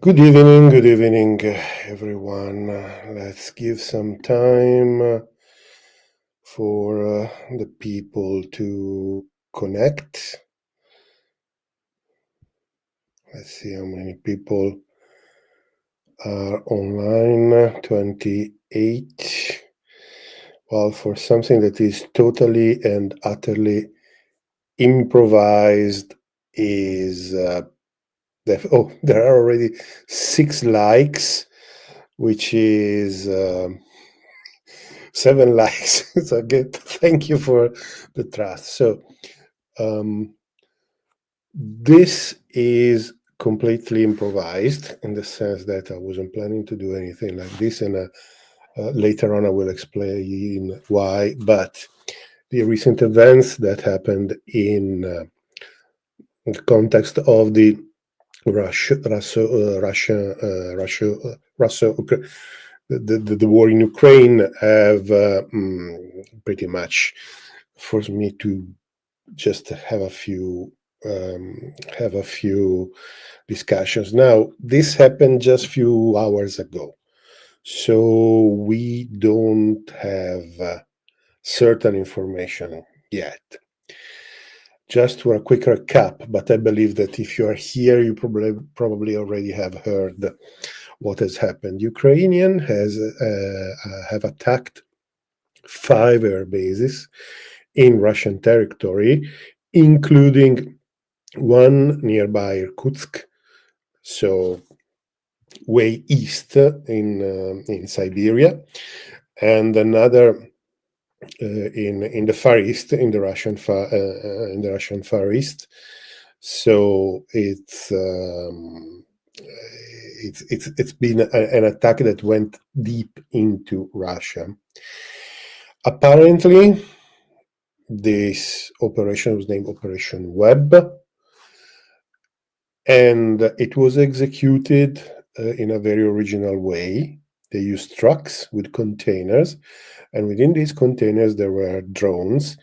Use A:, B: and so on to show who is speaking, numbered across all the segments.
A: Good evening, everyone. Let's give some time for the people to connect. Let's see how many people are online. 28. Well, for something that is totally and utterly improvised is there are already 6 likes, which is 7 likes. So good. Thank you for the trust. So this is completely improvised in the sense that I wasn't planning to do anything like this, and later on I will explain why. But the recent events that happened in the context of the Russia, Russia, Russia, Russia, Russia, the war in Ukraine have pretty much forced me to just have a few discussions. Now, this happened just few hours ago, so we don't have certain information yet. Just for a quick recap, but I believe that if you are here, you probably already have heard what has happened. Ukrainian have attacked 5 air bases in Russian territory, including one nearby Irkutsk, so way east in Siberia, and another in the Far East, in the Russian Far East. So it's been an attack that went deep into Russia. Apparently, this operation was named Operation Web, and it was executed in a very original way. They used trucks with containers, and within these containers there were drones,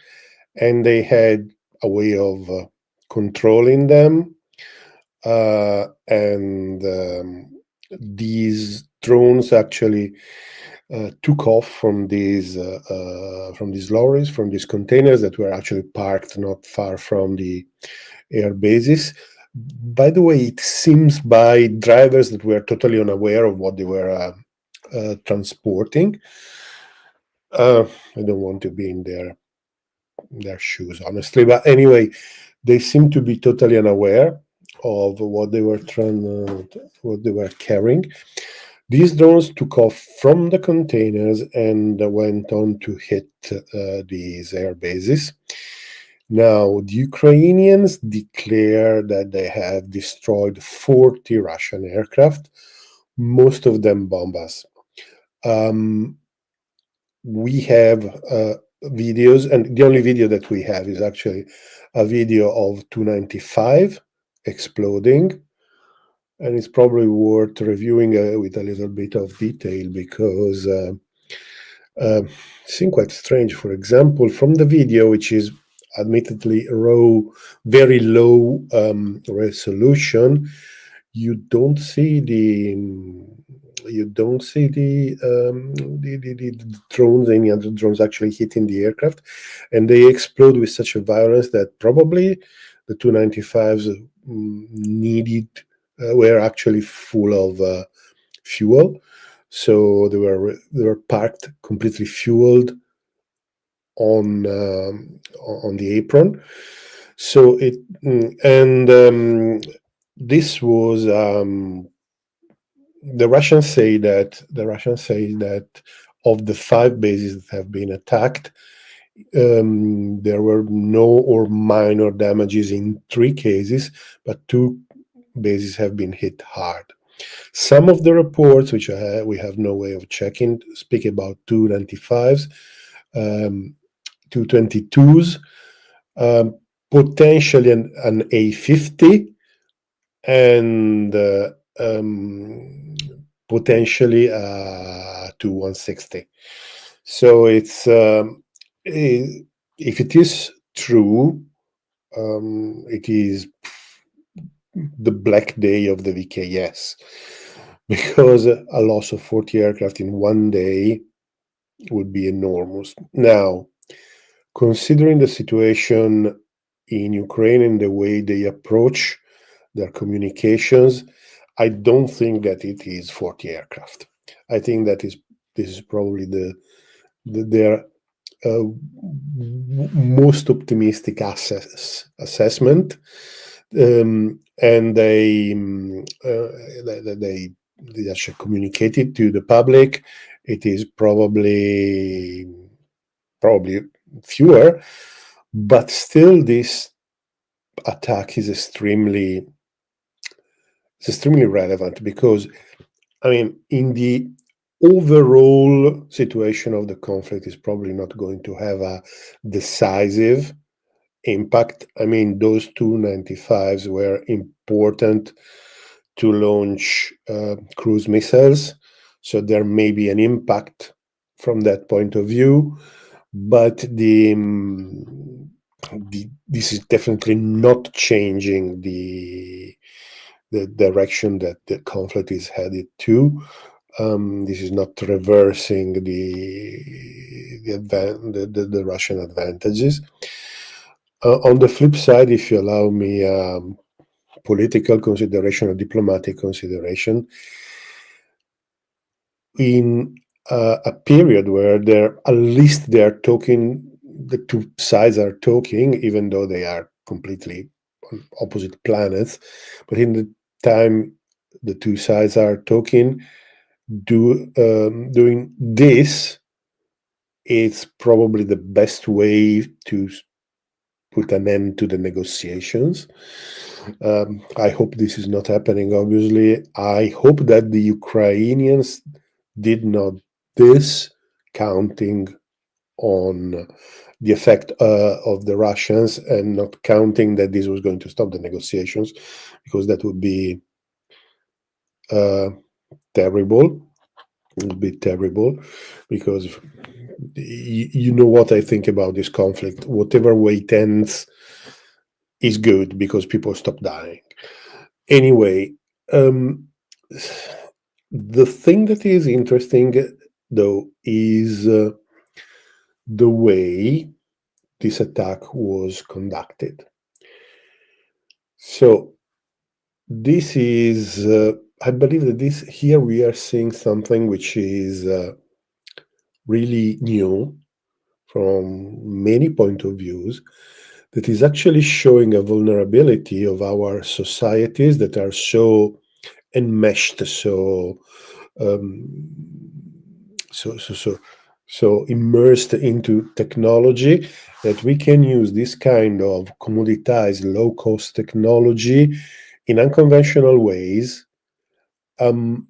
A: and they had a way of controlling them. And these drones actually took off from these lorries, from these containers that were actually parked not far from the air bases. By the way, it seems by drivers that were totally unaware of what they were transporting. I don't want to be in their shoes, honestly, but anyway, they seem to be totally unaware of what they were what they were carrying. These drones took off from the containers and went on to hit these air bases. Now, the Ukrainians declare that they have destroyed 40 Russian aircraft, most of them bombers. We have videos, and the only video that we have is actually a video of 295 exploding, and it's probably worth reviewing with a little bit of detail because it seems quite strange. For example, from the video, which is admittedly raw, very low resolution, you don't see the drones, any other drones actually hitting the aircraft, and they explode with such a violence that probably the 295s needed were actually full of fuel, so they were parked completely fueled on the apron. So it and this was the Russians say that of the 5 bases that have been attacked, there were no or minor damages in 3 cases, but 2 bases have been hit hard. Some of the reports, which we have no way of checking, speak about 295s, 222s, potentially an A50, and potentially to 160. So it's if it is true, it is the black day of the VKS, because a loss of 40 aircraft in one day would be enormous. Now, considering the situation in Ukraine and the way they approach their communications, I don't think that it is 40 aircraft. I think that this is probably their most optimistic assessment, and they actually communicated to the public. It is probably fewer, but still this attack is extremely relevant, because I mean, in the overall situation of the conflict, is probably not going to have a decisive impact. I mean, those two 95s were important to launch cruise missiles, so there may be an impact from that point of view, but this is definitely not changing the direction that the conflict is headed to. This is not reversing the Russian advantages. On the flip side, if you allow me political consideration or diplomatic consideration, in a period where at least they're talking, the two sides are talking, even though they are completely on opposite planets, but in the time the two sides are talking, doing this, it's probably the best way to put an end to the negotiations. I hope this is not happening, obviously. I hope that the Ukrainians did not this, counting on the effect of the Russians, and not counting that this was going to stop the negotiations, because that would be terrible. It would be terrible, because you know what I think about this conflict. Whatever way it ends is good, because people stop dying. Anyway, the thing that is interesting, though, is the way this attack was conducted. So this is, I believe that here we are seeing something which is really new from many point of views, that is actually showing a vulnerability of our societies that are so enmeshed, so immersed into technology, that we can use this kind of commoditized low-cost technology in unconventional ways to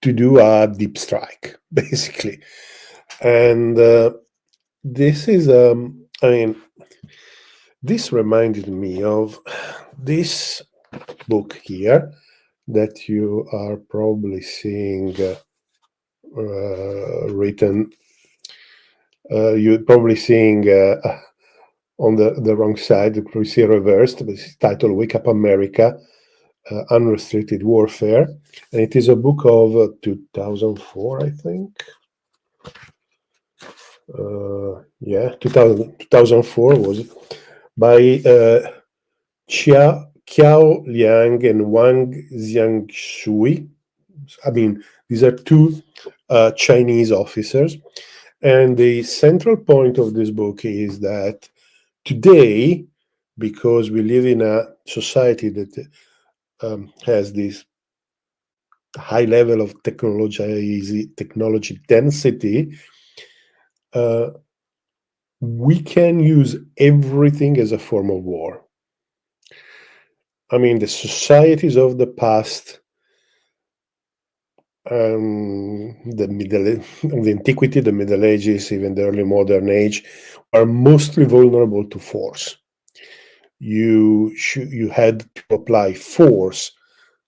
A: do a deep strike, basically. And this is, I mean, this reminded me of this book here that you are probably seeing written. You're probably seeing on the wrong side. You probably see reversed, but it's titled "Wake Up America: Unrestricted Warfare," and it is a book of 2004, I think. 2004 was it, by Qiao Liang and Wang Xiangshui. I mean, these are two Chinese officers. And the central point of this book is that today, because we live in a society that has this high level of technology density, we can use everything as a form of war. I mean, the societies of the past, the antiquity, the Middle Ages, even the early modern age, are mostly vulnerable to force. You had to apply force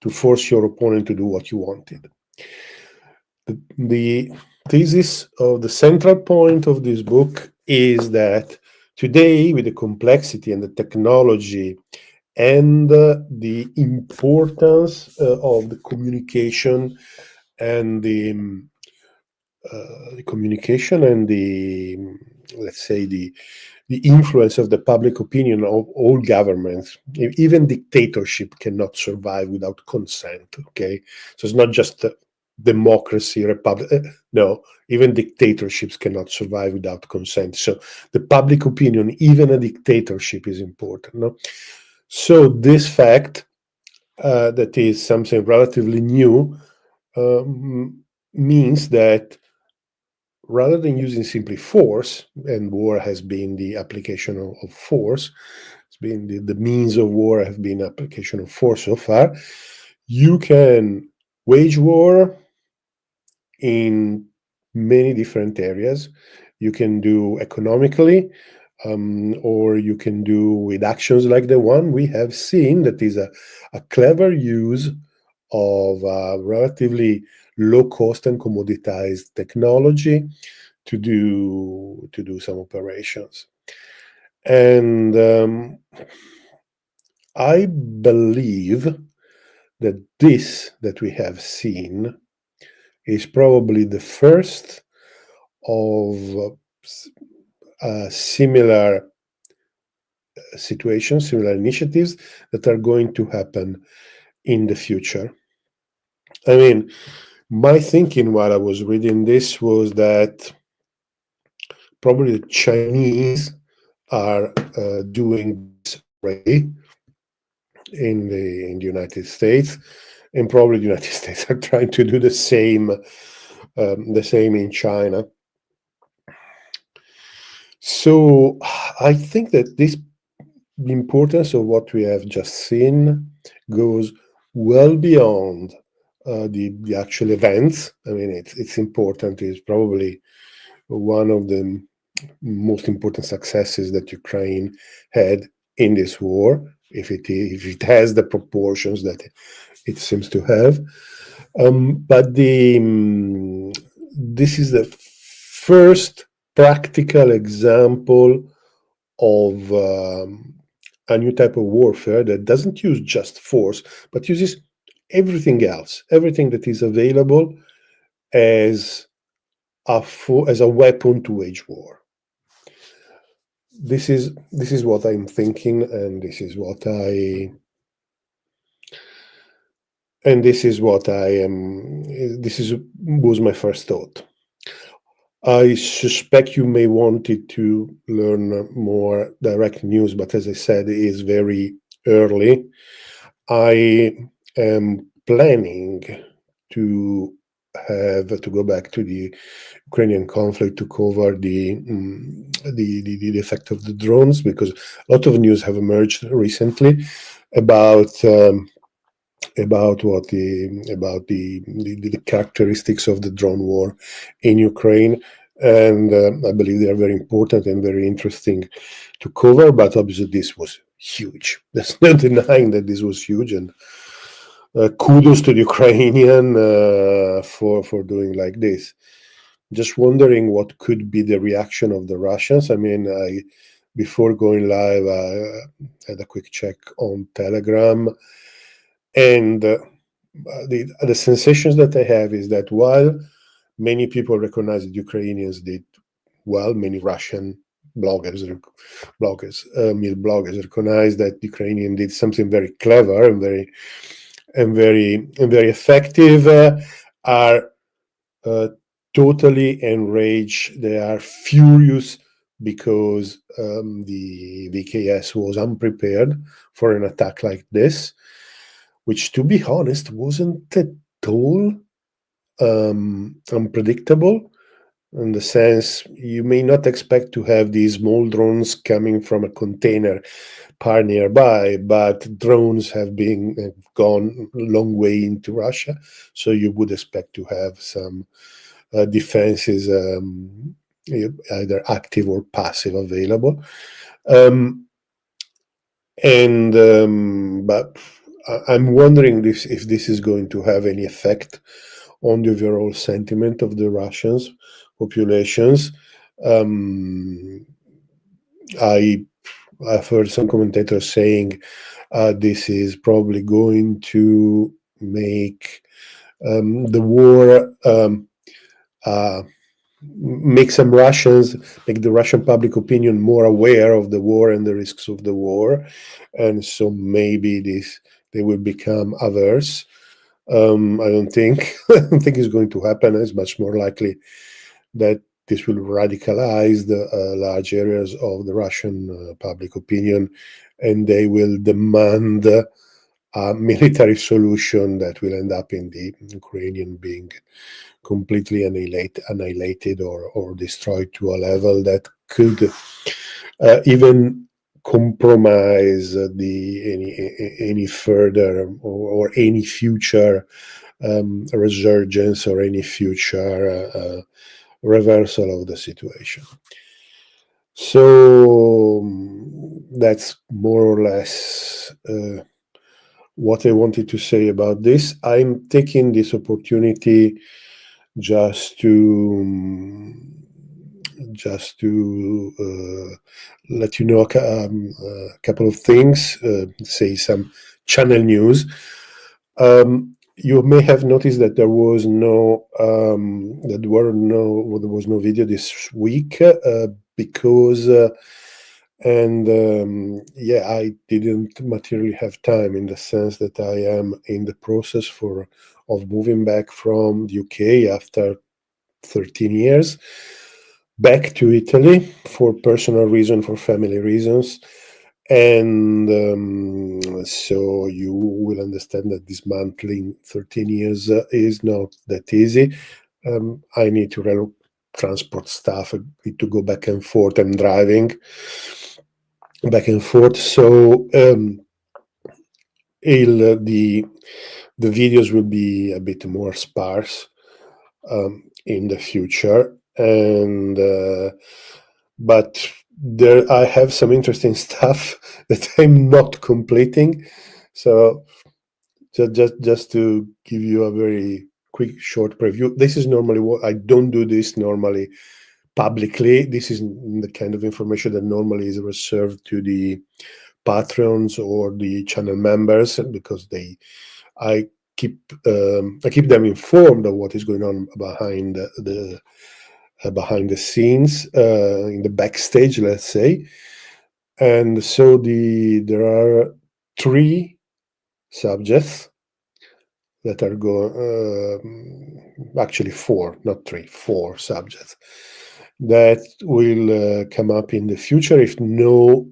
A: to force your opponent to do what you wanted. The thesis of the central point of this book is that today, with the complexity and the technology and the importance of the communication and the communication and the let's say the influence of the public opinion of all governments. Even dictatorship cannot survive without consent. Okay, so it's not just democracy, republic. No, even dictatorships cannot survive without consent. So the public opinion, even a dictatorship, is important. No? So this fact that is something relatively new means that rather than using simply force, and war has been the application of force, it's been the means of war have been application of force so far, you can wage war in many different areas. You can do economically, or you can do with actions like the one we have seen, that is a clever use of relatively low cost and commoditized technology to do some operations. And I believe that this that we have seen is probably the first of similar situations, similar initiatives that are going to happen in the future. I mean, my thinking while I was reading this was that probably the Chinese are doing this already in the United States, and probably the United States are trying to do the same in China. So I think that the importance of what we have just seen goes well beyond the actual events. I mean, it's important. It's probably one of the most important successes that Ukraine had in this war, if it has the proportions that it seems to have. But this is the first practical example of a new type of warfare that doesn't use just force, but uses everything else, everything that is available as as a weapon to wage war. This is what I'm thinking, and this is what I am. Was my first thought. I suspect you may wanted to learn more direct news, but as I said, it is very early. I am planning to go back to the Ukrainian conflict to cover the effect of the drones, because a lot of news have emerged recently about the characteristics of the drone war in Ukraine, and I believe they are very important and very interesting to cover. But obviously, this was huge. There's no denying that this was huge, and kudos to the Ukrainian for doing like this. Just wondering what could be the reaction of the Russians. I mean, before going live, I had a quick check on Telegram, and the sensations that I have is that while many people recognize that Ukrainians did well, many Russian male bloggers recognize that Ukrainian did something very clever and very effective. Are totally enraged. They are furious because the VKS was unprepared for an attack like this, which, to be honest, wasn't at all unpredictable, in the sense you may not expect to have these small drones coming from a container park nearby, but drones have gone a long way into Russia, so you would expect to have some defenses, either active or passive, available. But I'm wondering if this is going to have any effect on the overall sentiment of the Russians populations. I've heard some commentators saying This is probably going to make the war make the Russian public opinion more aware of the war and the risks of the war, and so maybe they will become averse. I don't think I don't think it's going to happen. It's much more likely that this will radicalize the large areas of the Russian public opinion, and they will demand a military solution that will end up in the Ukrainian being completely annihilated or destroyed to a level that could even compromise any further or any future resurgence or any future reversal of the situation. So that's more or less what I wanted to say about this. I'm taking this opportunity just to let you know a couple of things, say some channel news. You may have noticed that there was no video this week because yeah, I didn't materially have time, in the sense that I am in the process of moving back from the UK after 13 years back to Italy for personal reasons, for family reasons. And so you will understand that dismantling 13 years is not that easy. I need to transport stuff. I need to go back and forth. I'm driving back and forth. So the videos will be a bit more sparse in the future, and but there I have some interesting stuff that I'm not completing. So just to give you a very quick short preview, this is normally what I don't do this normally publicly. This is the kind of information that normally is reserved to the patrons or the channel members, because I keep them informed of what is going on behind the scenes, in the backstage, let's say. And so there are 3 subjects that are actually 4, not 3, 4 subjects that will come up in the future if no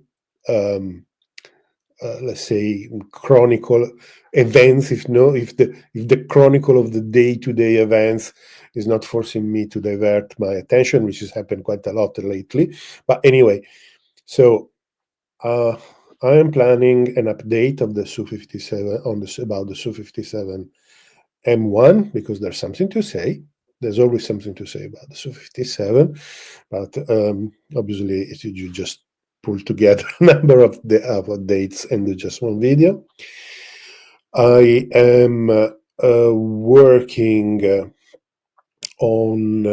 A: let's say chronicle events, if the chronicle of the day-to-day events is not forcing me to divert my attention, which has happened quite a lot lately. But anyway, so I am planning an update of the Su-57 about the Su-57 M1, because there's something to say. There's always something to say about the Su-57, but obviously you just pull together a number of dates and do just one video. I am working on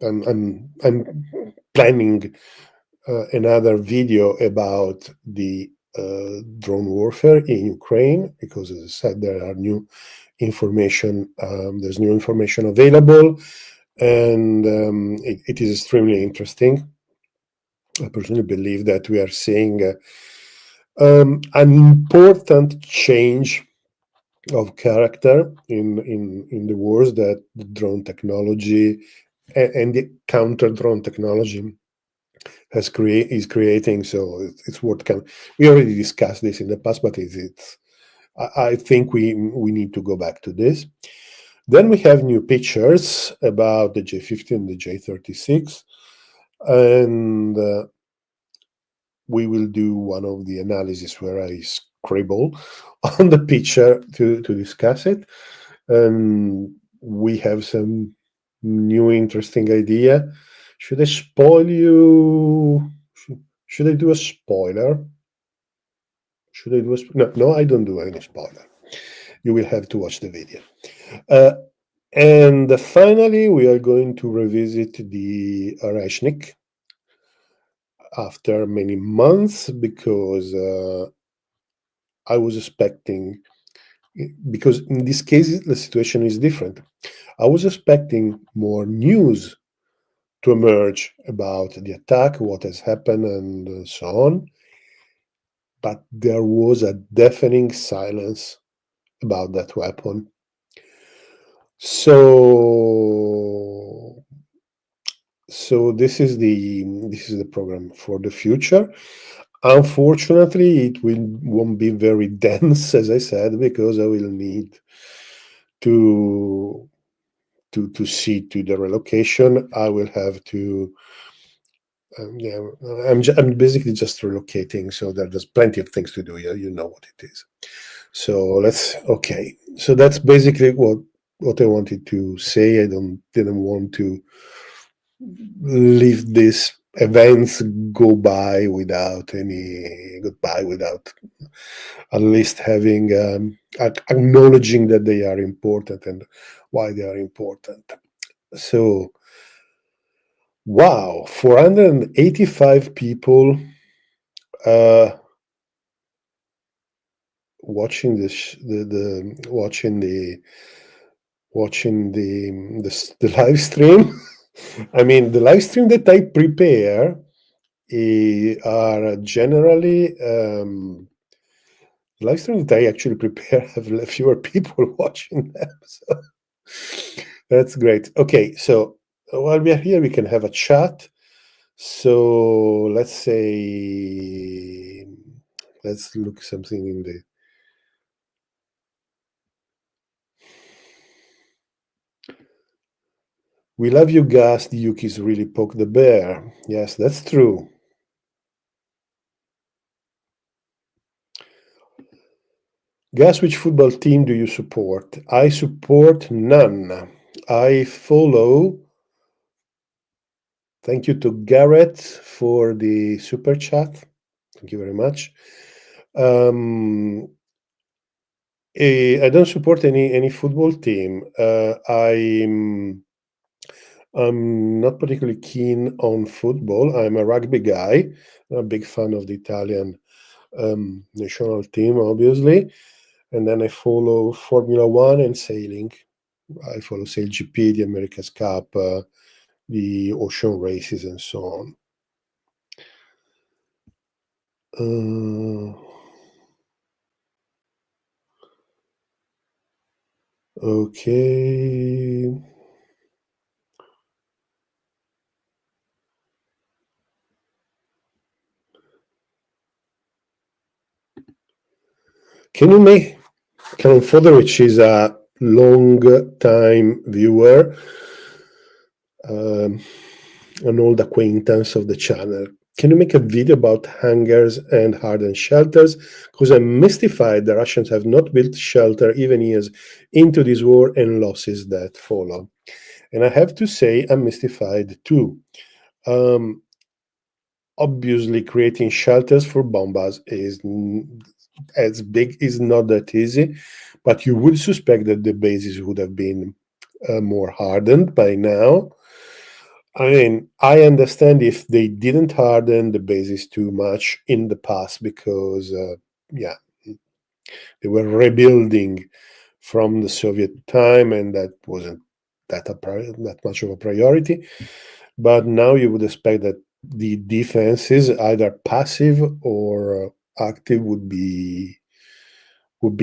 A: I'm planning another video about the drone warfare in Ukraine, because, as I said, there are new information. There's new information available, and it is extremely interesting. I personally believe that we are seeing an important change of character in the wars that the drone technology and the counter drone technology is creating. So it's worth we already discussed this in the past, but I think we need to go back to this. Then we have new pictures about the J50 and the J36, and we will do one of the analysis where I scribble on the picture to discuss it. And we have some new interesting idea. Should I spoil you? Should I do a spoiler? Should I do no, I don't do any spoiler. You will have to watch the video. And finally, we are going to revisit the Arashnik. after many months because I was expecting, because in this case the situation is different. I was expecting more news to emerge about the attack, what has happened, and so on. But there was a deafening silence about that weapon. So, so this is the program for the future. Unfortunately, it won't be very dense, as I said, because I will need to to see to the relocation. I will have to. Yeah, I'm basically just relocating, so there's plenty of things to do. Yeah, you know what it is. So okay. So that's basically what I wanted to say. I didn't want to leave these events goodbye without at least having acknowledging that they are important and why they are important. So wow, 485 people uh, watching the live stream. I mean, the live stream that I prepare are generally live stream that I actually prepare have fewer people watching them. So that's great. Okay, so while we are here, we can have a chat. So let's look something in the. We love you, Gas. The Yukis really poke the bear. Yes, that's true. Gas, which football team do you support? I support none. I follow. Thank you to Garrett for the super chat. Thank you very much. I don't support any football team. I'm not particularly keen on football. I'm a rugby guy. I'm a big fan of the Italian national team, obviously. And then I follow Formula One and sailing. I follow SailGP, the America's Cup, the ocean races, and so on. Okay. Can you make Canon Fodorich is a long time viewer, an old acquaintance of the channel. Can you make a video about hangars and hardened shelters? Because I'm mystified the Russians have not built shelter even years into this war and losses that follow. And I have to say, I'm mystified too. Obviously, creating shelters for bombers is not that easy, but you would suspect that the bases would have been more hardened by now. I mean, I understand if they didn't harden the bases too much in the past because, yeah, they were rebuilding from the Soviet time, and that wasn't that much of a priority. But now you would expect that the defenses, either passive or active, would be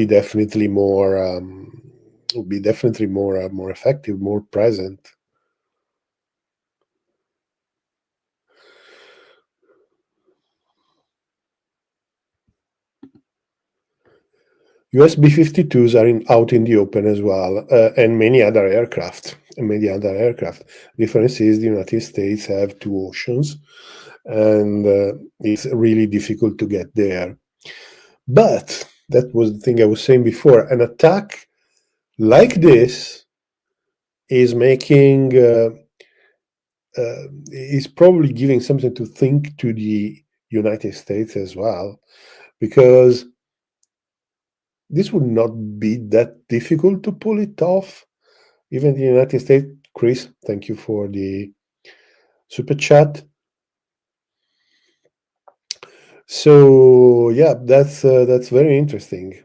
A: definitely more effective, more present. US B-52s are out in the open as well, and many other aircraft. Difference is the United States have two oceans, and it's really difficult to get there. But that was the thing I was saying before. An attack like this is making is probably giving something to think to the United States as well, because this would not be that difficult to pull it off. Even the United States, Chris, thank you for the super chat. So yeah, that's very interesting.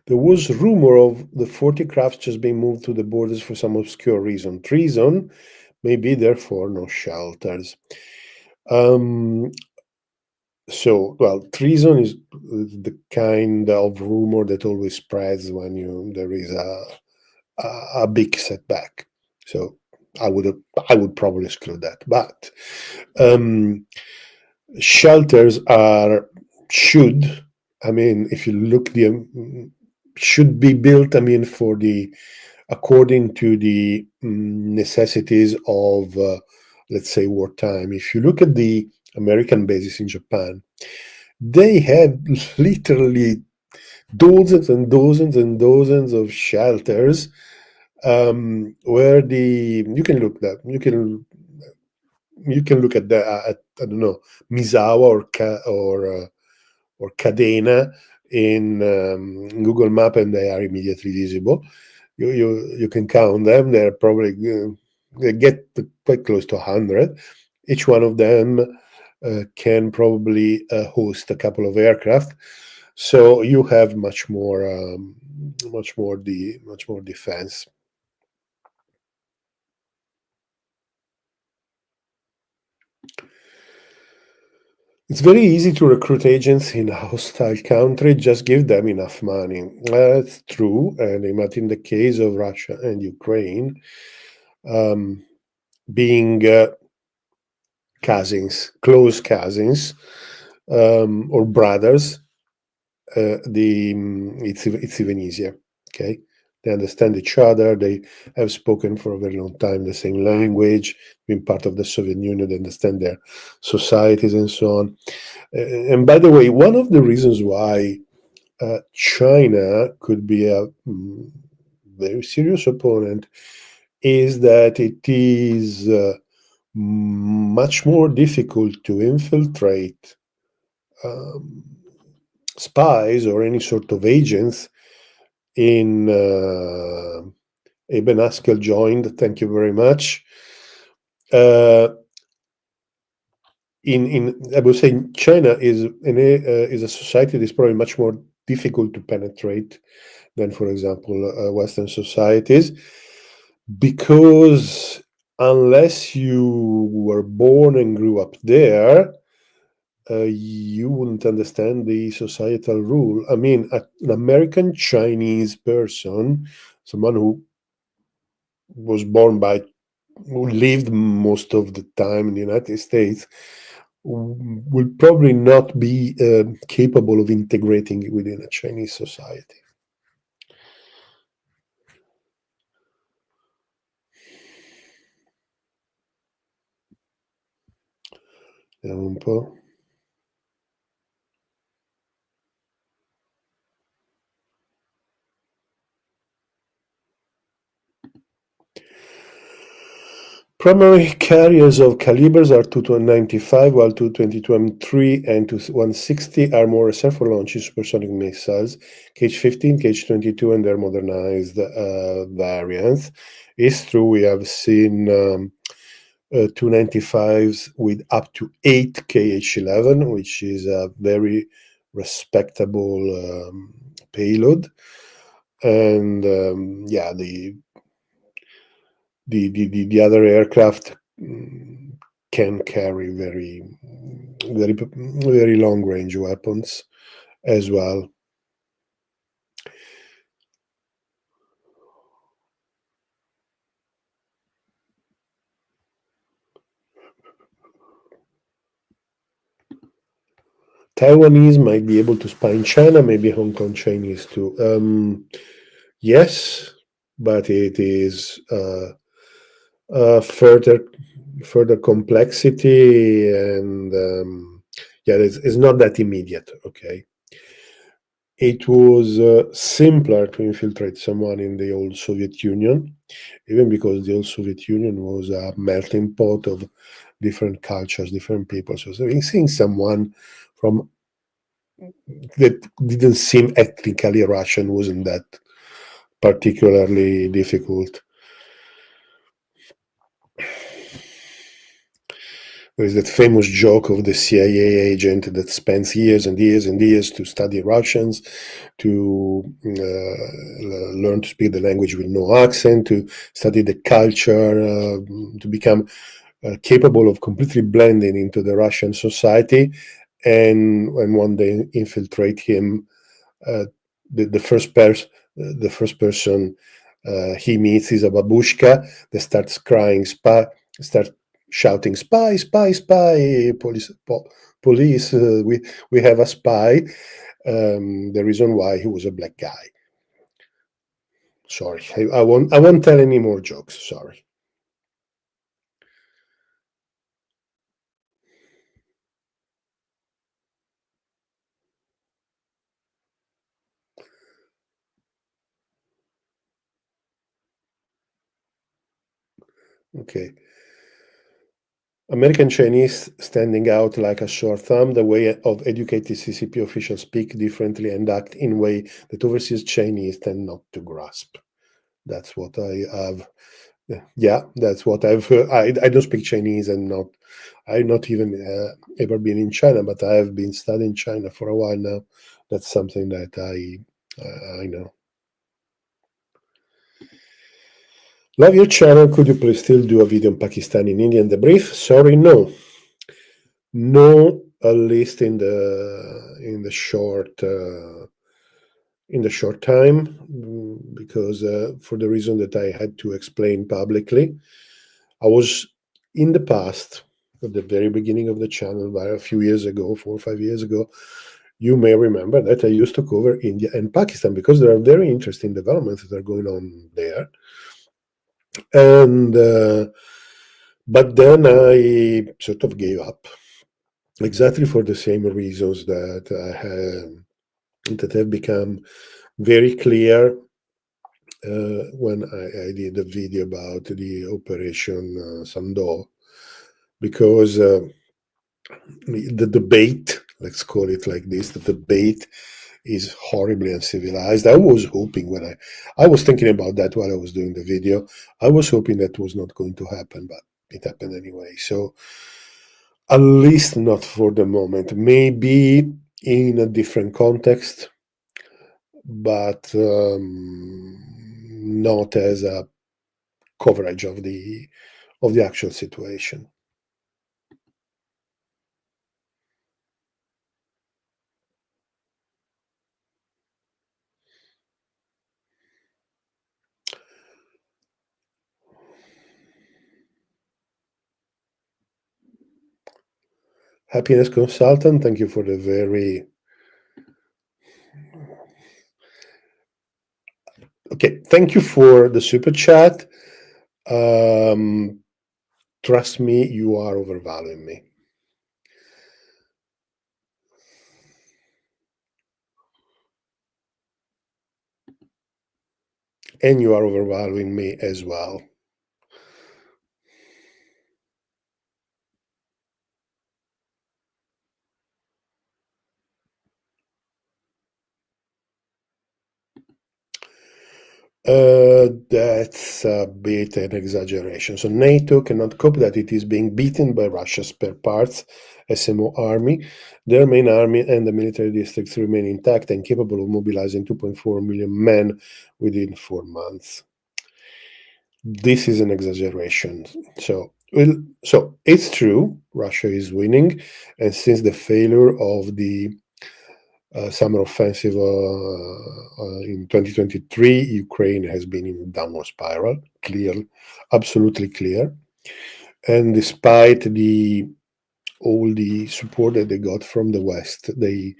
A: There was rumor of the 40 crafts just being moved to the borders for some obscure reason. Treason, maybe therefore no shelters. Um, well, treason is the kind of rumor that always spreads when there is a big setback. So I would I would probably exclude that. But um, shelters are should I mean if you look the should be built. I mean for the according to the necessities of let's say wartime. If you look at the American bases in Japan, they have literally dozens and dozens and dozens of shelters where the you can look at the at, I don't know, Misawa or Cadena in Google Map, and they are immediately visible. You can count them. They're probably they get quite close to 100. Each one of them can probably host a couple of aircraft. So you have much more defense. It's very easy to recruit agents in a hostile country, just give them enough money. That's true, but in the case of Russia and Ukraine, um, being cousins, close cousins, or brothers, it's even easier. Okay, they understand each other. They have spoken for a very long time the same language, been part of the Soviet Union, they understand their societies and so on. And by the way, one of the reasons why China could be a very serious opponent is that it is much more difficult to infiltrate um, spies or any sort of agents in Eben Askel joined. Thank you very much. Uh, in I would say China is a society that is probably much more difficult to penetrate than, for example, Western societies, because unless you were born and grew up there, you wouldn't understand the societal rule. I mean, an American Chinese person, someone who was born by, who lived most of the time in the United States, will probably not be capable of integrating within a Chinese society. Vediamo un po'. Primary carriers of calibers are 295, while 222 M3 and 160 are more reserved for launching supersonic missiles. KH-15, KH-22, and their modernized variants. It's true, we have seen 295s with up to 8 KH-11, which is a very respectable payload. And yeah, the other aircraft can carry very long range weapons as well. Taiwanese might be able to spy in China, maybe Hong Kong Chinese too. Yes, but it is further complexity, and yeah, it's not that immediate. Okay, it was simpler to infiltrate someone in the old Soviet Union, even because the old Soviet Union was a melting pot of different cultures, different people. So seeing someone from that didn't seem ethnically Russian wasn't that particularly difficult. there is that famous joke of the CIA agent that spends years and years and years to study Russians, to learn to speak the language with no accent, to study the culture, to become capable of completely blending into the Russian society, and when one day infiltrate him, uh, the first person he meets is a babushka that starts crying, start shouting, "Spy, spy, spy! Police, police! We have a spy." The reason why he was a black guy. Sorry, I won't tell any more jokes. Sorry. Okay. American Chinese standing out like a sore thumb, the way of educated CCP officials speak differently and act in way that overseas Chinese tend not to grasp. That's what I have. Yeah, that's what I've heard. I don't speak Chinese, and I've not even ever been in China, but I have been studying China for a while now. That's something that I know. Love your channel. Could you please still do a video on Pakistan in India and the brief? Sorry, no. No, at least in the short time, because for the reason that I had to explain publicly. I was in the past, at the very beginning of the channel, by a few years ago, 4 or 5 years ago, you may remember that I used to cover India and Pakistan because there are very interesting developments that are going on there. And but then I sort of gave up, exactly for the same reasons that have become very clear when I did a video about the Operation Sando, because the debate, let's call it like this, the debate is horribly uncivilized. I was hoping I was thinking about that while I was doing the video. I was hoping that was not going to happen, but it happened anyway. So at least not for the moment. Maybe in a different context, but not as a coverage of the actual situation. Happiness consultant, thank you for the very okay. Thank you for the super chat. Trust me, you are overvaluing me. And you are overvaluing me as well. That's a bit an exaggeration. So NATO cannot cope that it is being beaten by Russia's spare parts SMO army. Their main army and the military districts remain intact and capable of mobilizing 2.4 million men within 4 months. This is an exaggeration. So it's true, Russia is winning, and since the failure of the summer offensive in 2023, Ukraine has been in a downward spiral, clear, absolutely clear. And despite all the support that they got from the West, they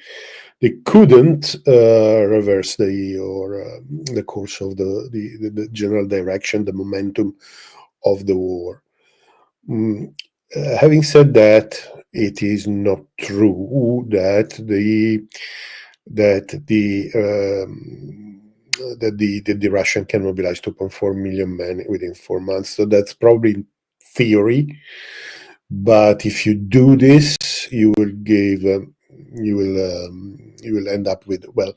A: couldn't reverse the course of the general direction, the momentum of the war. Having said that, it is not true that the Russian can mobilize 2.4 million men within 4 months. So that's probably theory. But if you do this, you will end up with, well,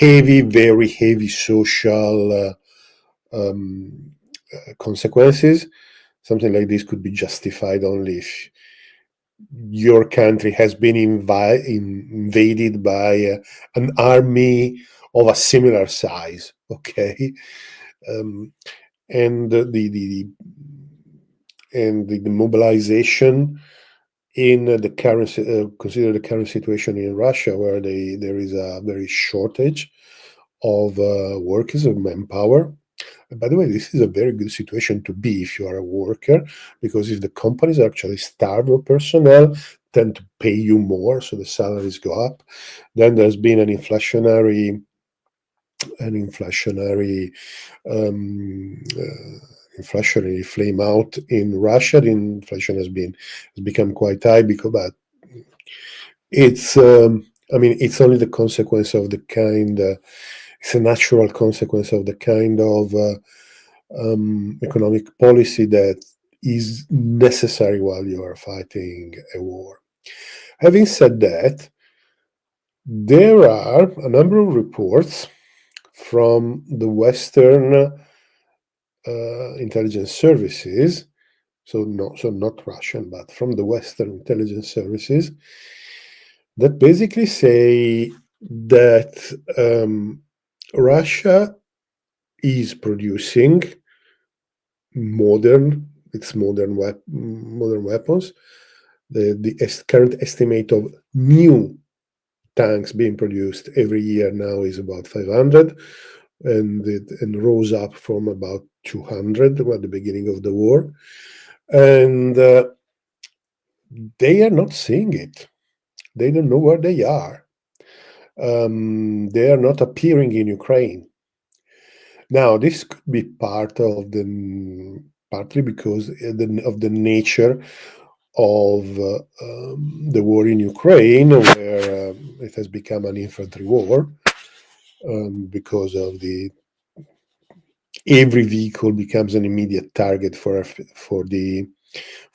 A: very heavy social consequences. Something like this could be justified only your country has been invaded by an army of a similar size. Okay, um, and the mobilization in the current consider the current situation in Russia, where there is a very shortage of workers, of manpower. By the way, this is a very good situation to be if you are a worker, because if the companies actually starve of personnel, tend to pay you more, so the salaries go up. Then there's been an um, inflationary flame out in Russia. The inflation has become quite high because, but it's I mean, it's only the consequence of the kind. It's a natural consequence of the kind of economic policy that is necessary while you are fighting a war. Having said that, there are a number of reports from the Western intelligence services, so not Russian, but from the Western intelligence services, that basically say that Russia is producing modern weapons. The current estimate of new tanks being produced every year now is about 500, and rose up from about 200 at the beginning of the war. And they are not seeing it. They don't know where they are. They are not appearing in Ukraine. Now, this could be partly because of the nature of the war in Ukraine, where it has become an infantry war, because of the every vehicle becomes an immediate target for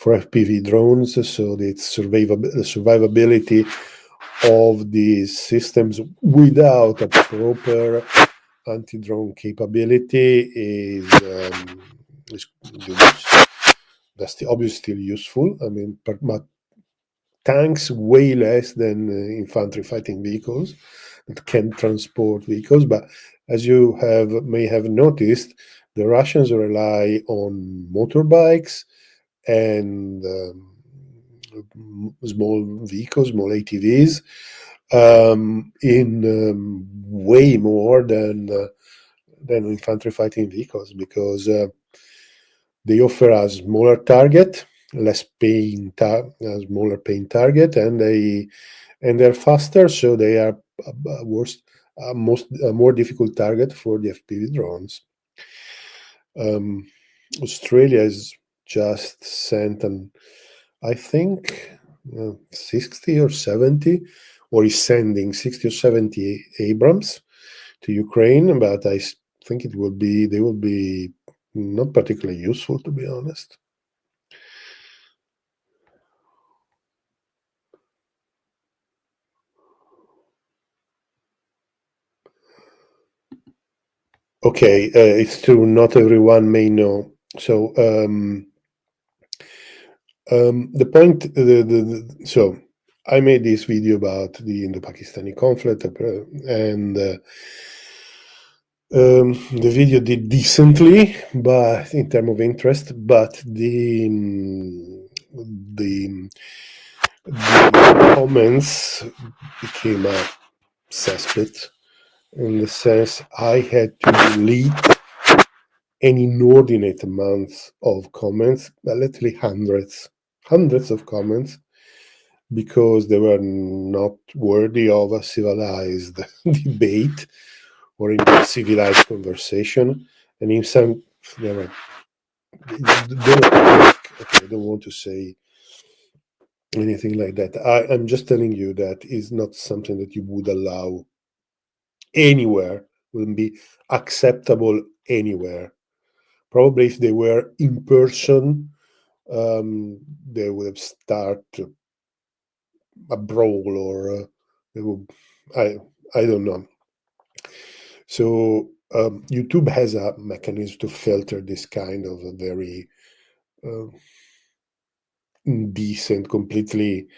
A: FPV drones. So the survivability of these systems without a proper anti-drone capability is that's obviously still useful. I mean, but tanks way less than infantry fighting vehicles that can transport vehicles. But as you may have noticed, the Russians rely on motorbikes and small vehicles, small ATVs, in way more than infantry fighting vehicles, because they offer a smaller target, a smaller paying target, and they're faster, so they are a more difficult target for the FPV drones. Um, Australia has just sent I think 60 or 70, or is sending 60 or 70 Abrams to Ukraine, but think they will be not particularly useful, to be honest. Okay, it's true. Not everyone may know. So the point, so I made this video about the Indo-Pakistani conflict, and the video did decently, but in terms of interest, but the comments became a cesspit, in the sense I had to delete an inordinate amount of comments, literally hundreds of comments, because they were not worthy of a civilized debate or in a civilized conversation. And in some, they were, I don't want to say anything like that. I'm just telling you that is not something that you would allow anywhere, wouldn't be acceptable anywhere. Probably if they were in person, they would have started a brawl, or they would, I I don't know. So YouTube has a mechanism to filter this kind of a very uh, indecent, completely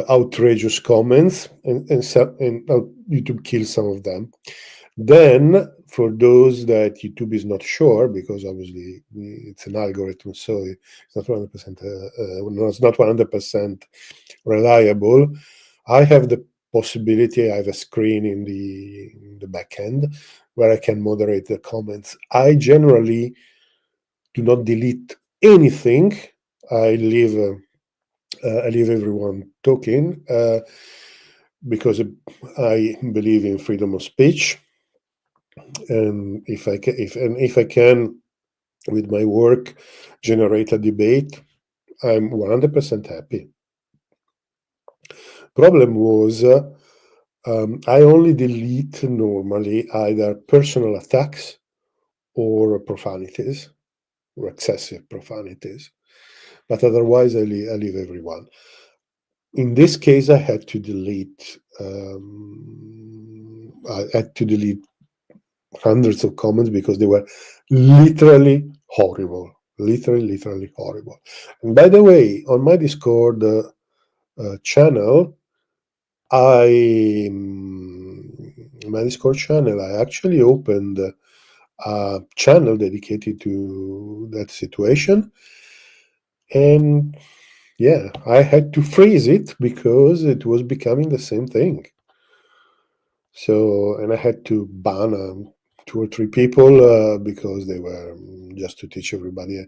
A: outrageous comments, and YouTube kills some of them. Then, for those that YouTube is not sure, because obviously it's an algorithm, so it's not 100%, no, it's not 100% reliable. I have the possibility. I have a screen in the back end where I can moderate the comments. I generally do not delete anything. I leave. I leave everyone talking because I believe in freedom of speech, and if I can, with my work, generate a debate, I'm 100% happy. Problem was, I only delete normally either personal attacks or profanities or excessive profanities, but otherwise I leave everyone. In this case, I had to delete. I had to delete hundreds of comments because they were literally horrible, literally horrible. And by the way, on my Discord channel, my Discord channel, I actually opened a channel dedicated to that situation, and yeah, I had to freeze it because it was becoming the same thing. So, and I had to ban 2 or 3 people because they were just to teach everybody,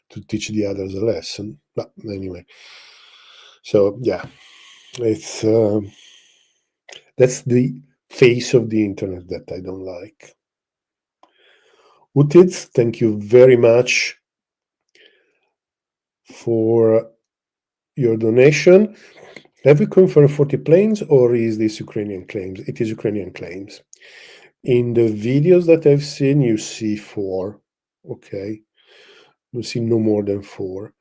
A: to teach the others a lesson. But anyway, so yeah, it's that's the face of the internet that I don't like. Utitz, thank you very much for your donation. Have you confirmed 40 planes, or is this Ukrainian claims? It is Ukrainian claims. In the videos that I've seen, you see 4. Okay, you see no more than 4.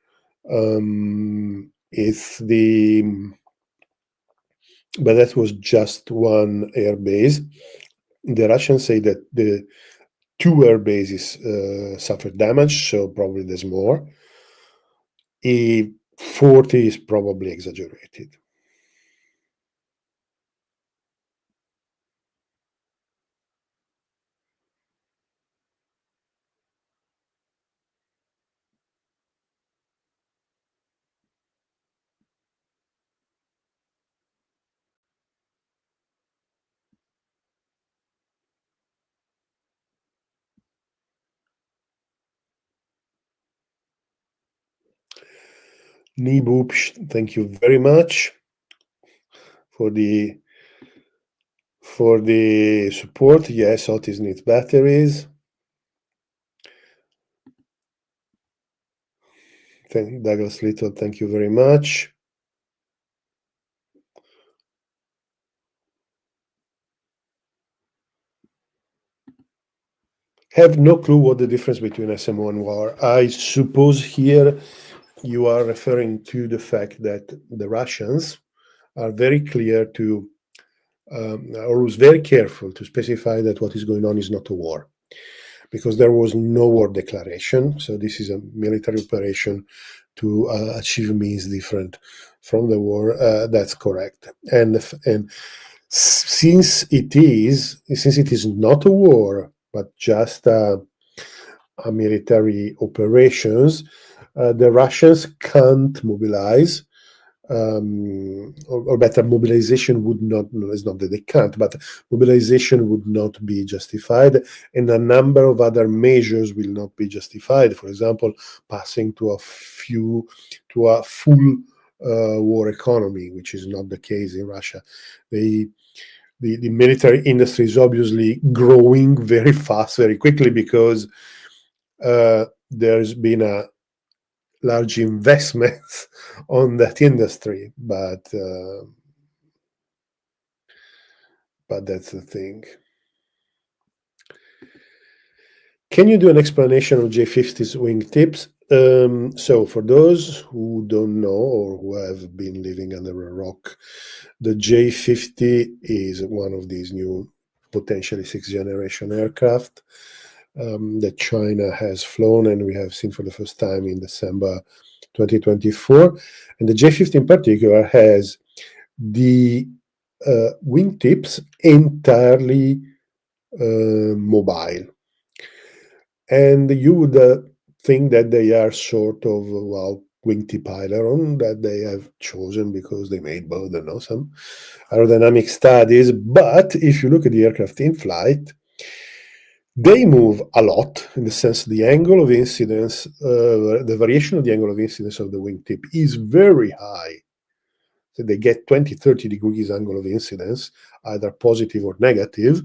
A: But that was just one air base. The Russians say that the 2 air bases suffered damage, so probably there's more. 40 is probably exaggerated. Niboop, thank you very much for the support. Yes, Otis needs batteries. Douglas Little, thank you very much. Have no clue what the difference between SMO and WAR. I suppose here you are referring to the fact that the Russians are very clear to, always very careful to specify that what is going on is not a war, because there was no war declaration. So this is a military operation to achieve means different from the war. That's correct. And since it is not a war, but just a military operations, the Russians can't mobilize, or better, mobilization would not, it's not that they can't, but mobilization would not be justified, and a number of other measures will not be justified. For example, passing to a full war economy, which is not the case in Russia. The military industry is obviously growing very fast, very quickly, because there's been a large investments on that industry, but that's the thing. Can you do an explanation of J50's wingtips? So for those who don't know or who have been living under a rock, the J50 is one of these new potentially 6th generation aircraft that China has flown, and we have seen for the first time in December 2024. And the J-50 in particular has the wingtips entirely mobile. And you would think that they are sort of, well, wingtip aileron that they have chosen because they made, both, I don't know, some aerodynamic studies. But if you look at the aircraft in flight, they move a lot, in the sense the angle of incidence, the variation of the angle of incidence of the wingtip is very high. So they get 20, 30 degrees angle of incidence, either positive or negative.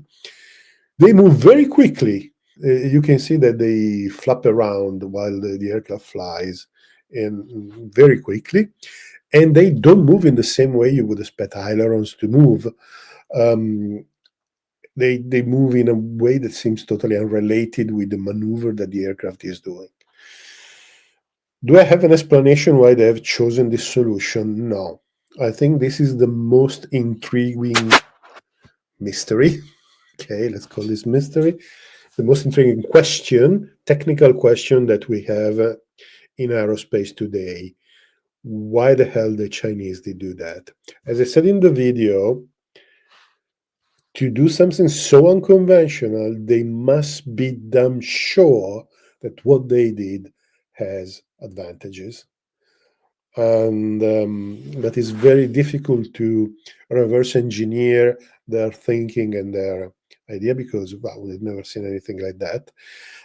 A: They move very quickly. You can see that they flap around while the aircraft flies, and very quickly. And they don't move in the same way you would expect ailerons to move. They move in a way that seems totally unrelated with the maneuver that the aircraft is doing. Do I have an explanation why they have chosen this solution? No. I think this is the most intriguing mystery. Okay, let's call this mystery. The most intriguing question, technical question that we have in aerospace today. Why the hell the Chinese did do that? As I said in the video, to do something so unconventional, they must be damn sure that what they did has advantages. And that is very difficult to reverse engineer their thinking and their idea, because, well, we've never seen anything like that.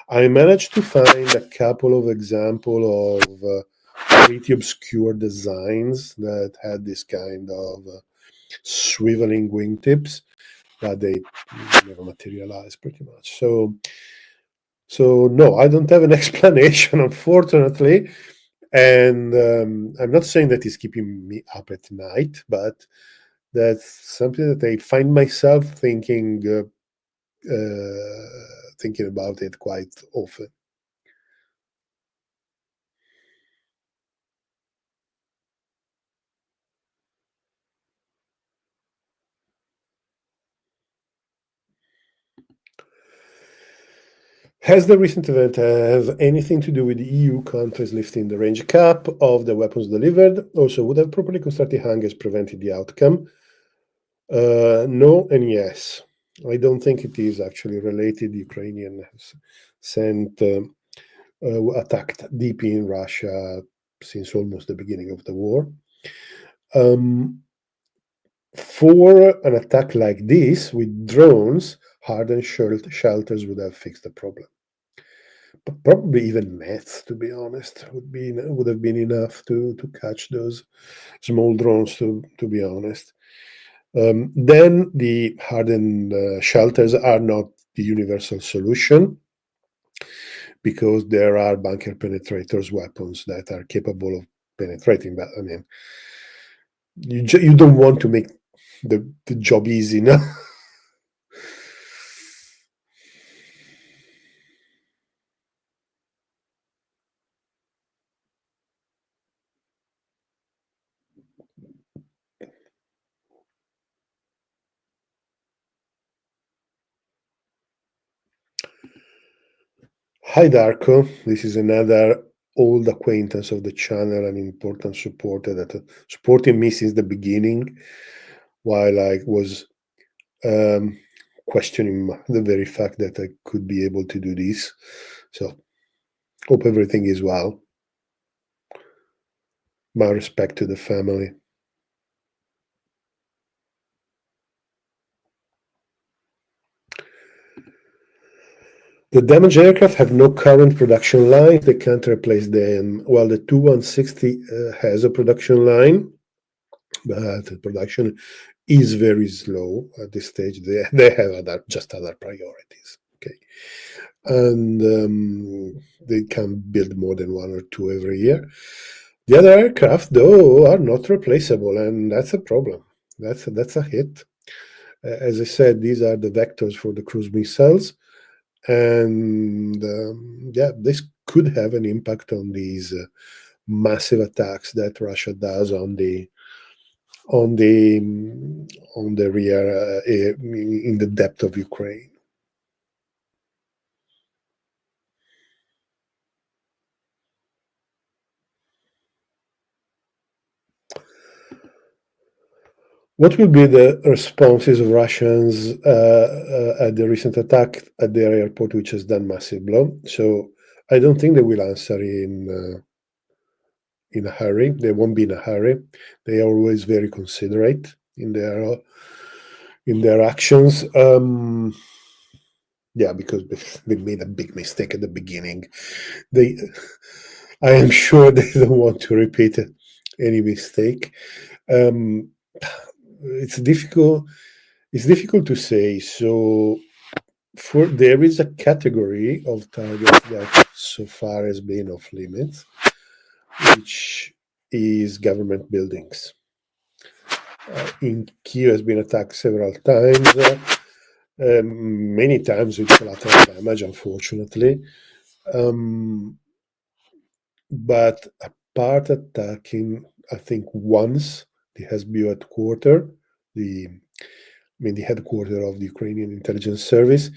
A: I managed to find a couple of examples of pretty obscure designs that had this kind of swiveling wingtips, but they never materialized pretty much. So no, I don't have an explanation, unfortunately. And I'm not saying that it's keeping me up at night, but that's something that I find myself thinking about it quite often. Has the recent event have anything to do with the EU countries lifting the range cap of the weapons delivered? Also, would have properly constructed hangars prevented the outcome? No and yes. I don't think it is actually related. The Ukrainian has sent attacked deep in Russia since almost the beginning of the war. For an attack like this with drones, hardened shelters would have fixed the problem. But probably even nets, to be honest, would have been enough to catch those small drones. To be honest, then the hardened shelters are not the universal solution, because there are bunker penetrators weapons that are capable of penetrating. But I mean, you don't want to make the job easy, no? Hi Darko, this is another old acquaintance of the channel, an important supporter that supported me since the beginning, while I was um, questioning the very fact that I could be able to do this. So, hope everything is well. My respect to the family. The damaged aircraft have no current production line. They can't replace them. While the 2160 has a production line, but the production is very slow at this stage. They have just other priorities. Okay, and they can build more than one or two every year. The other aircraft, though, are not replaceable, and that's a problem. That's a hit. As I said, these are the vectors for the cruise missiles, and yeah, this could have an impact on these massive attacks that Russia does on the on the rear in the depth of Ukraine. What will be the responses of Russians at the recent attack at their airport, which has done massive blow? So I don't think they will answer in a hurry. They won't be in a hurry. They are always very considerate in their actions. Yeah, because they made a big mistake at the beginning. They, I am sure they don't want to repeat any mistake. Um, it's difficult. It's difficult to say. So, for there is a category of targets that so far has been off limits, which is government buildings. In Kiev has been attacked several times, many times with collateral damage, unfortunately. Um, but apart attacking, I think once the Hezbollah headquarters, the headquarters of the Ukrainian intelligence service,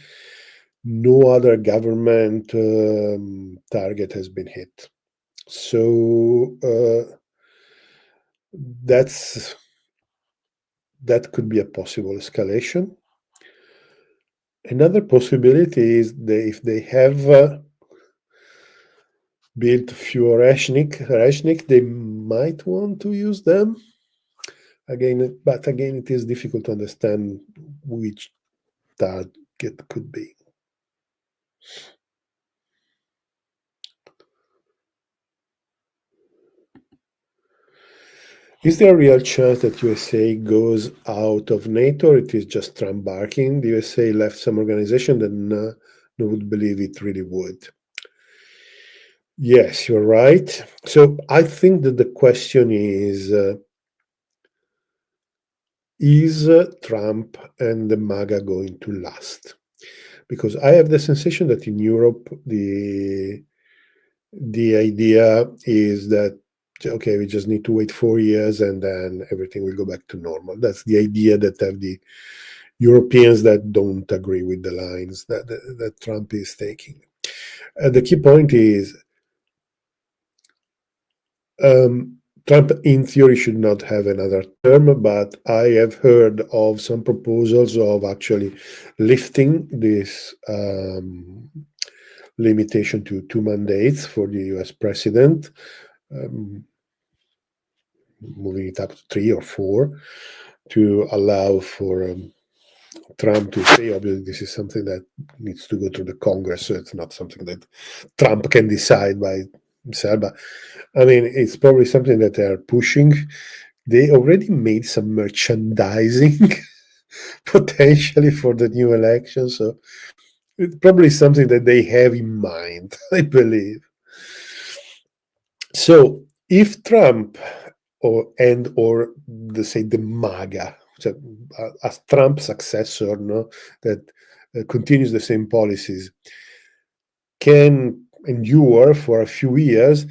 A: no other government target has been hit. So that could be a possible escalation. Another possibility is if they have built fewer Reshnik, they might want to use them again. But again, it is difficult to understand which target could be. Is there a real chance that USA goes out of NATO, or it is just Trump barking? The USA left some organization that no would believe it really would. Yes, you're right. So I think that the question is Trump and the MAGA going to last? Because I have the sensation that in Europe, the idea is that, okay, we just need to wait 4 years and then everything will go back to normal. That's the idea that have the Europeans that don't agree with the lines that Trump is taking. The key point is Trump, in theory, should not have another term, but I have heard of some proposals of actually lifting this limitation to 2 mandates for the US president, moving it up to 3 or 4 to allow for Trump to say, obviously, this is something that needs to go through the Congress, so it's not something that Trump can decide by himself. But I mean, it's probably something that they are pushing. They already made some merchandising potentially for the new election, so it's probably something that they have in mind, I believe. So if Trump or the MAGA, so a Trump successor, no, that continues the same policies, can endure for a few years,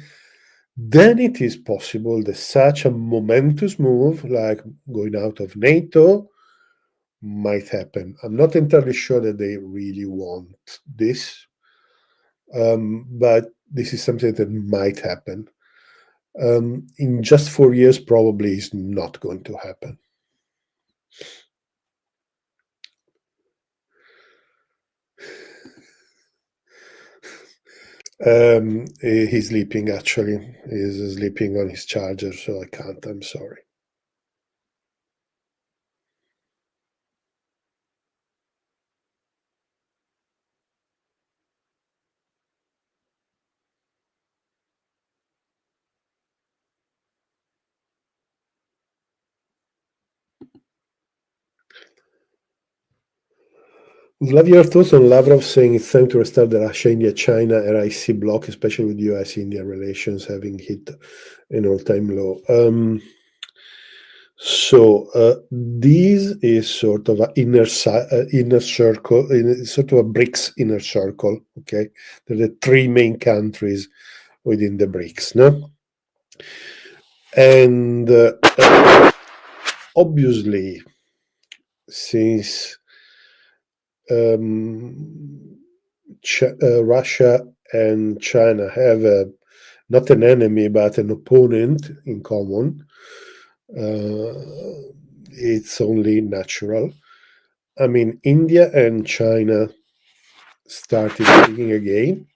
A: then it is possible that such a momentous move like going out of NATO might happen. I'm not entirely sure that they really want this, but this is something that might happen. In just 4 years, probably is not going to happen. He's sleeping actually. He's sleeping on his charger, so I can't. I'm sorry. Love your thoughts on Lavrov saying it's time to restart the Russia-India-China RIC bloc, especially with US-India relations having hit an all-time low. This is sort of an inner circle, sort of a BRICS inner circle. Okay, there are the 3 main countries within the BRICS, no? And obviously, since Russia and China have not an enemy but an opponent in common, it's only natural. I mean, India and China started speaking again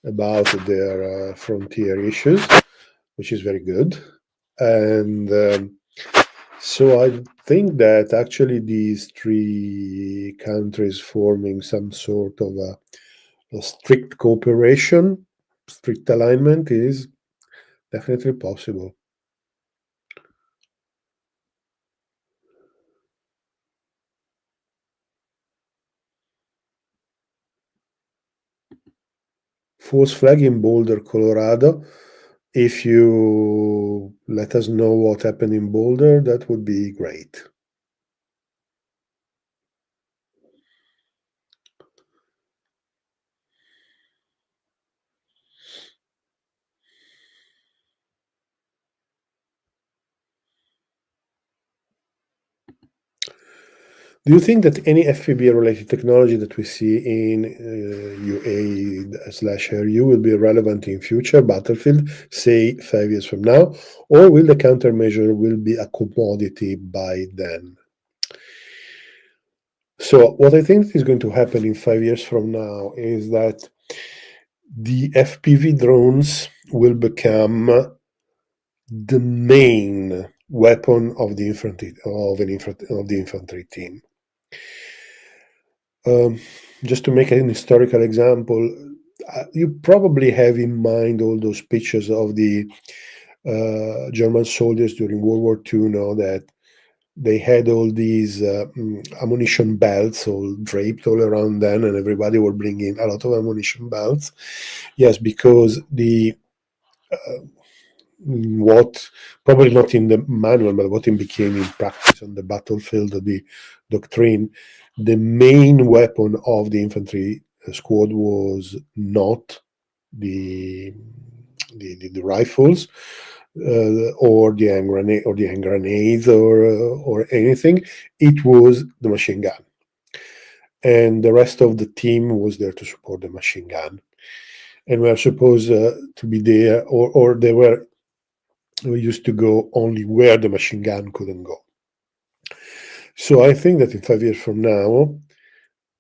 A: about their frontier issues, which is very good. And so I think that actually these three countries forming some sort of a strict cooperation, strict alignment is definitely possible. False flag in Boulder, Colorado. If you let us know what happened in Boulder, that would be great. Do you think that any FPV related technology that we see in UA/RU will be relevant in future battlefield, say 5 years from now, or will the countermeasure will be a commodity by then? So what I think is going to happen in 5 years from now is that the FPV drones will become the main weapon of the infantry team. Um, just to make an historical example, you probably have in mind all those pictures of the German soldiers during World War II. Know that they had all these ammunition belts all draped all around them, and everybody were bringing a lot of ammunition belts. Yes, because the what probably not in the manual, but what it became in practice on the battlefield, the doctrine, the main weapon of the infantry squad was not the the rifles or the hand grenades or anything. It was the machine gun, and the rest of the team was there to support the machine gun, and were supposed to be there, or they were we used to go only where the machine gun couldn't go. So I think that in 5 years from now,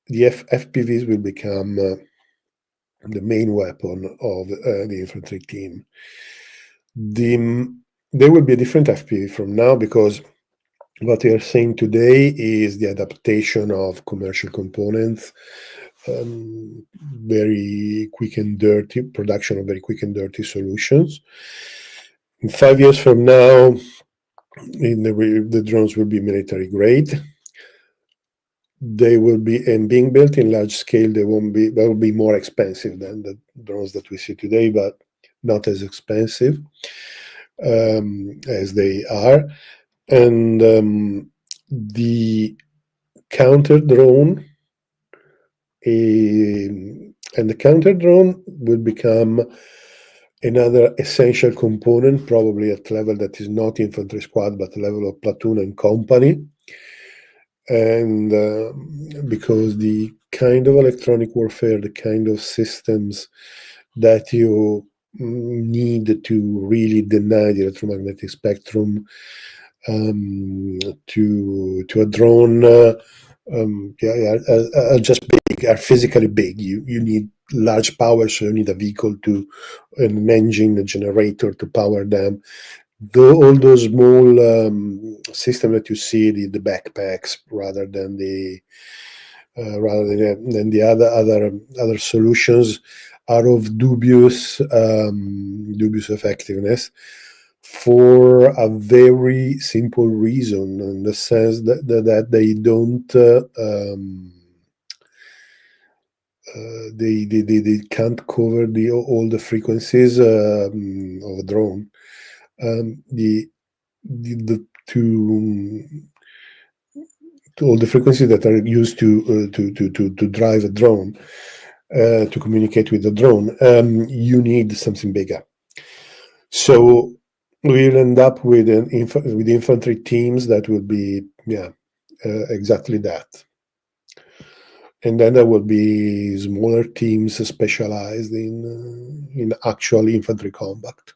A: the FPVs will become the main weapon of the infantry team. There will be a different FPV from now because what we are saying today is the adaptation of commercial components, very quick and dirty production of very quick and dirty solutions. In 5 years from now, the drones will be military grade. They will be and being built in large scale. They will be more expensive than the drones that we see today, but not as expensive as they are. And the counter drone and the counter drone will become another essential component, probably at level that is not infantry squad, but level of platoon and company. And because the kind of electronic warfare, the kind of systems that you need to really deny the electromagnetic spectrum to a drone are just big, are physically big. You need large power, so you need a vehicle to an engine, a generator to power them. All those small systems that you see, the backpacks, rather than the other solutions, are of dubious effectiveness for a very simple reason, in the sense that they don't they can't cover all the frequencies of a drone. The to all the frequencies that are used to drive a drone, to communicate with the drone, you need something bigger. So we'll end up with with infantry teams that will be exactly that. And then there will be smaller teams specialized in actual infantry combat.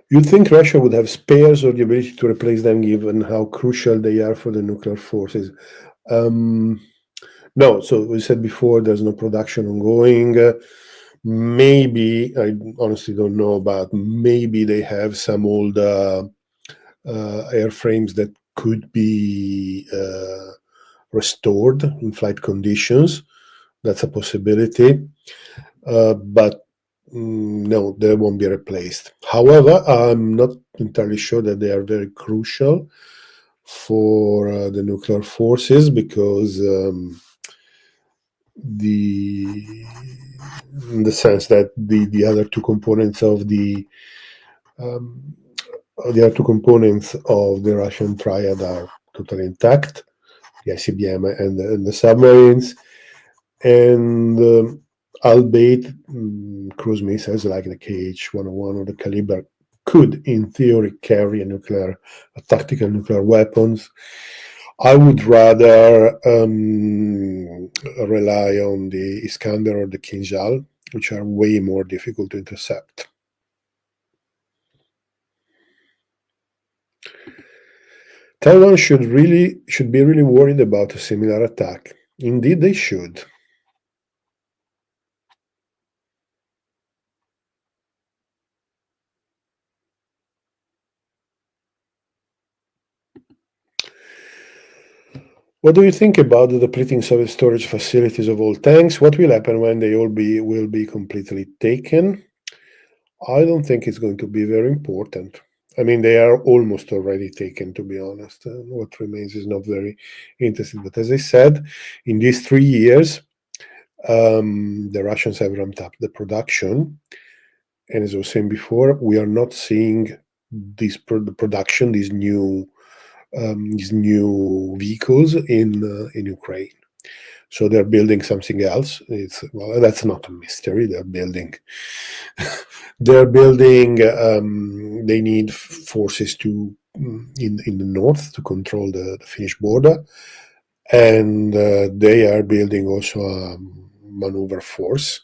A: You'd think Russia would have spares or the ability to replace them, given how crucial they are for the nuclear forces. Um, no, so we said before there's no production ongoing. Maybe, I honestly don't know, but maybe they have some old airframes that could be restored in flight conditions. That's a possibility. But no, they won't be replaced. However, I'm not entirely sure that they are very crucial for the nuclear forces, because the in the sense that the other two components um, of the Russian triad are totally intact: the ICBM and the submarines, and albeit cruise missiles like the KH-101 or the Caliber could, in theory, carry a tactical nuclear weapons. I would rather rely on the Iskander or the Kinjal, which are way more difficult to intercept. Taiwan should be really worried about a similar attack. Indeed, they should. What do you think about the depleting Soviet storage facilities of all tanks? What will happen when they will be completely taken? I don't think it's going to be very important. I mean, they are almost already taken, to be honest. What remains is not very interesting. But as I said, in these 3 years, the Russians have ramped up the production. And as I was saying before, we are not seeing the production, these new vehicles in Ukraine. So they're building something else. That's not a mystery. They're building. They need forces to in the north to control the Finnish border, and they are building also a maneuver force,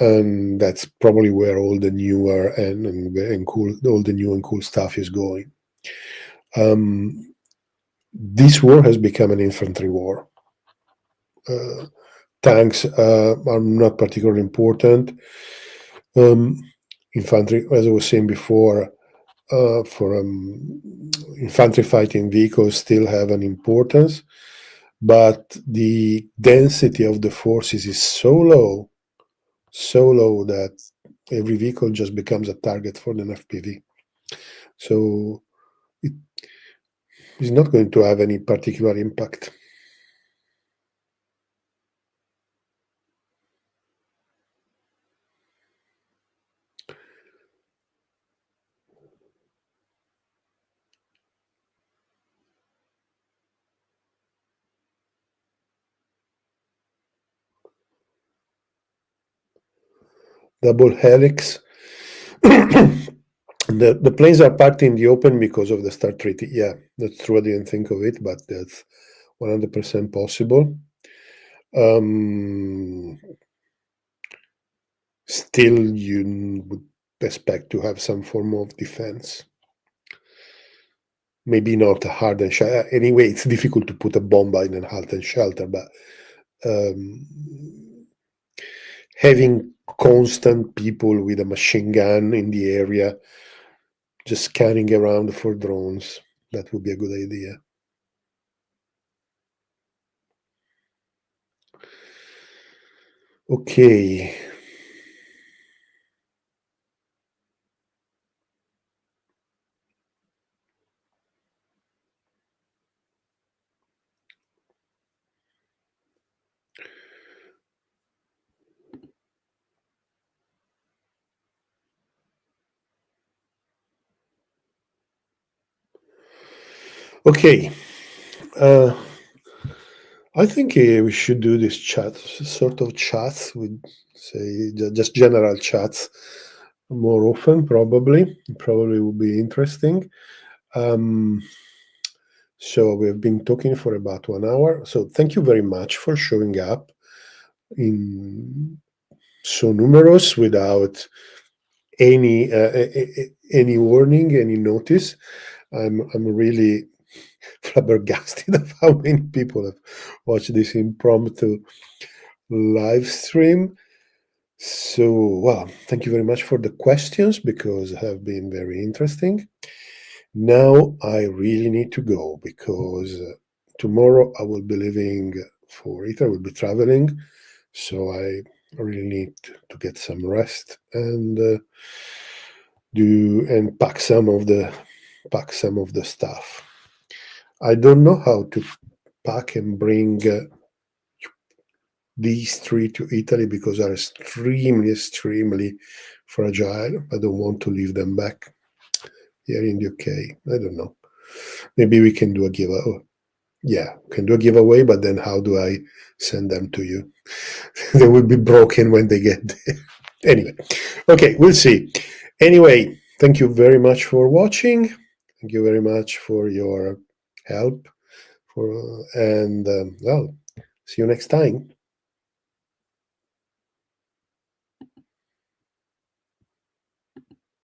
A: and that's probably where all the newer and cool, all the new and cool stuff is going. This war has become an infantry war. Tanks are not particularly important. Infantry, as I was saying before, for infantry fighting vehicles still have an importance, but the density of the forces is so low that every vehicle just becomes a target for an FPV. So it is not going to have any particular impact. Double helix. The planes are parked in the open because of the START treaty. Yeah, that's true. I didn't think of it, but that's 100% possible. Still, you would expect to have some form of defense. Maybe not a hardened shelter. Anyway, it's difficult to put a bomb in a hardened shelter, but having constant people with a machine gun in the area just scanning around for drones, that would be a good idea. Okay. Okay. I think we should do this chat, sort of chats with, say, just general chats more often, probably. Probably would be interesting. So we've been talking for about 1 hour. So thank you very much for showing up in so numerous without any warning, any notice. I'm really flabbergasted of how many people have watched this impromptu live stream. So, well, thank you very much for the questions because have been very interesting. Now I really need to go because tomorrow I will be leaving for Italy. I will be traveling, so I really need to get some rest and do and pack some of the stuff. I don't know how to pack and bring these three to Italy because are extremely fragile. I don't want to leave them back here in the UK. I don't know. Maybe we can do a giveaway. Yeah, can do a giveaway, but then how do I send them to you? They will be broken when they get there. Anyway, okay, we'll see. Anyway, thank you very much for watching. Thank you very much for your help. And well, see you next time.